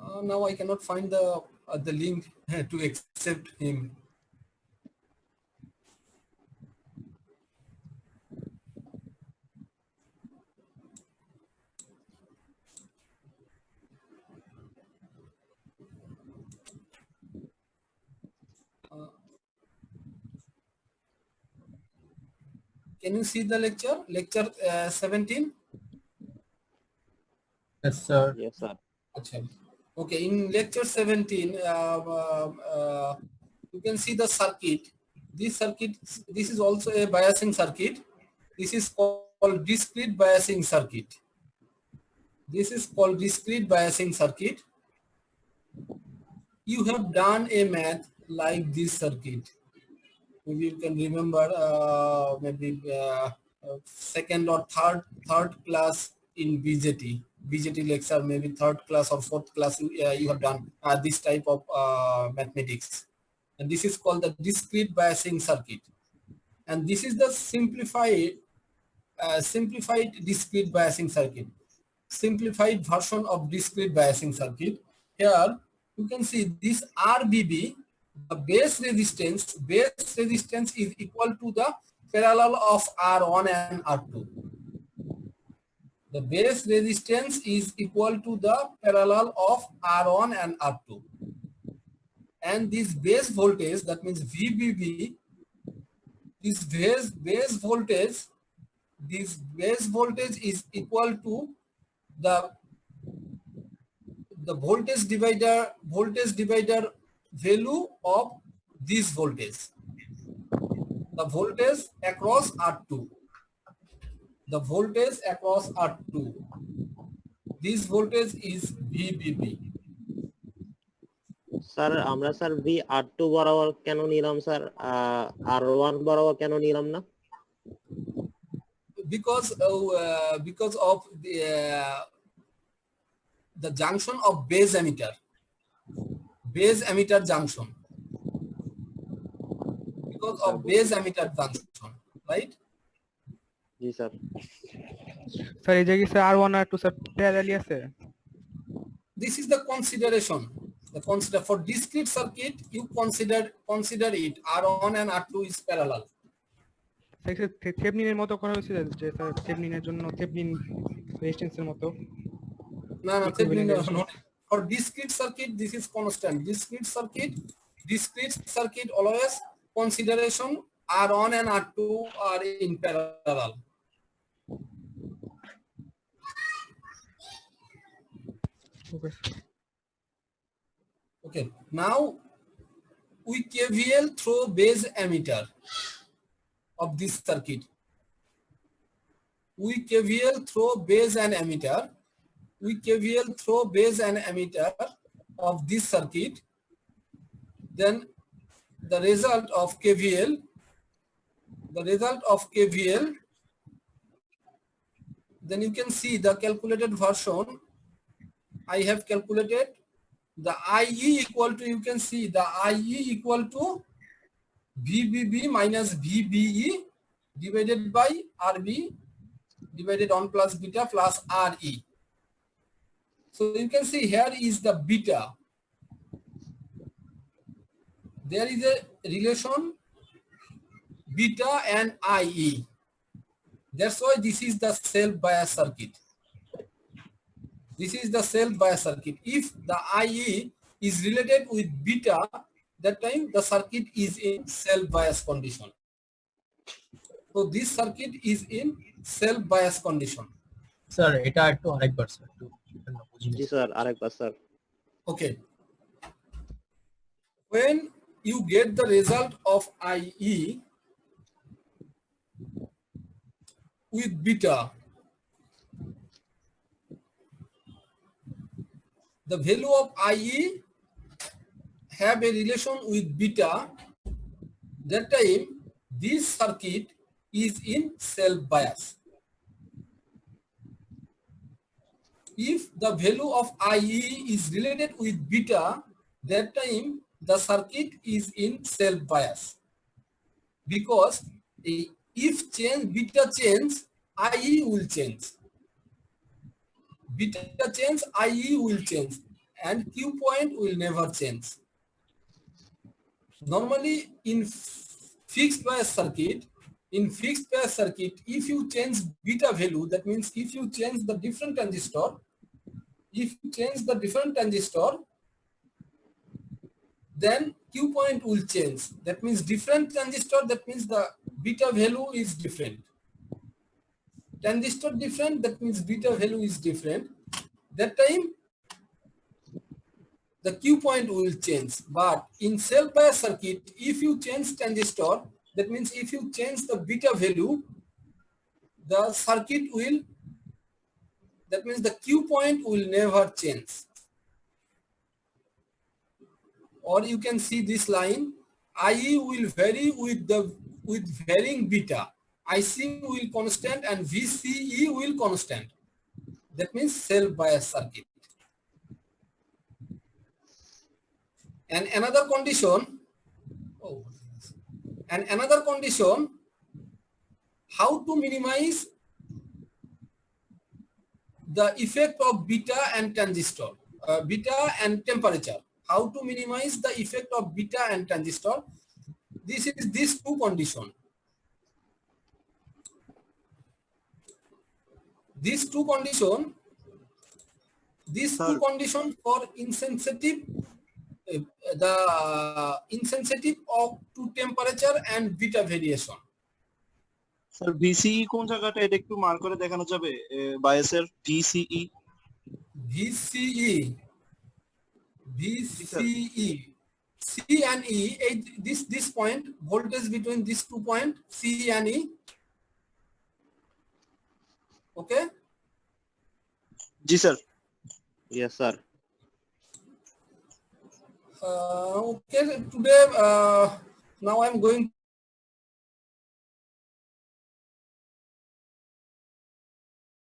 Now I cannot find the link to accept him. Can you see the lecture? Lecture 17? Yes, sir. Yes, sir. Okay, in lecture 17, you can see the circuit. This is also a biasing circuit. This is called discrete biasing circuit. This is called discrete biasing circuit. You have done a math like this circuit. Maybe you can remember second or third class in BJT lecture, maybe third class or fourth class you have done this type of mathematics, and this is called the discrete biasing circuit, and this is the simplified discrete biasing circuit, simplified version of discrete biasing circuit. Here you can see this RBB, the base resistance is equal to the parallel of R1 and R2. The base resistance is equal to the parallel of R1 and R2. And this base voltage, that means VBB, this base voltage is equal to the voltage divider value of this voltage, the voltage across R2, the voltage across R2. This voltage is VBB. Sir আমরা sir V R2 বরাবর কেন নিলাম sir R1 বরাবর কেন নিলাম না? Because of the junction of base emitter junction, because of base emitter junction, right? G sir. Sir এই জায়গায় স্যার R1 আর R2 স্যার প্যারালালি আছে। This is the consideration. Consider for discrete circuit, you consider it R1 and R2 is parallel. থেভনিনের মতো করা হয়েছে যে sir থেভনিনের জন্য Thevenin রেজিস্ট্যান্সের মতো। No, Thevenin not. For discrete circuit, this is constant. Discrete circuit always consideration R1 and R2 are in parallel. Okay, now we KVL through base emitter of this circuit. We KVL through base and emitter. We KVL through base and emitter of this circuit. Then the result of KVL, then you can see the calculated version. I have calculated the IE equal to, you can see the IE equal to VBB minus VBE divided by RB divided on plus beta plus RE. So you can see here is the beta. There is a relation beta and IE. That's why this is the self-bias circuit. This is the self-bias circuit. If the IE is related with beta, that time the circuit is in self-bias condition. So this circuit is in self-bias condition. Sir এটা একটু আরেকবার sir একটু জি sir আরেকবার sir. Okay. When you get the result of IE with beta, the value of IE have a relation with beta, that time this circuit is in self-bias. If the value of IE is related with beta, that time the circuit is in self-bias. Because if beta change, IE will change. Beta change, IE will change. and Q point will never change. Normally in fixed bias circuit, if you change beta value, that means if you change the different transistor, then Q point will change. That means different transistor, that means the beta value is different. Transistor different, that means beta value is different. That time the Q point will change. But in self-bias circuit, if you change transistor, that means if you change the beta value, the circuit will, that means the Q point will never change. Or you can see this line, IE will vary with varying beta. IC will constant and VCE will constant. That means self-bias circuit. And another condition, how to minimize the effect of beta and transistor, beta and temperature. How to minimize the effect of beta and transistor? This is these two conditions. These two conditions for insensitive, insensitive to temperature and beta variation. Sir VCE কোন জায়গাটা এটা একটু mark করে দেখানো যাবে বায়াসের VCE C and E, this point, voltage between these 2 points C and E. Okay. G sir Yes, sir. Okay, today now I am going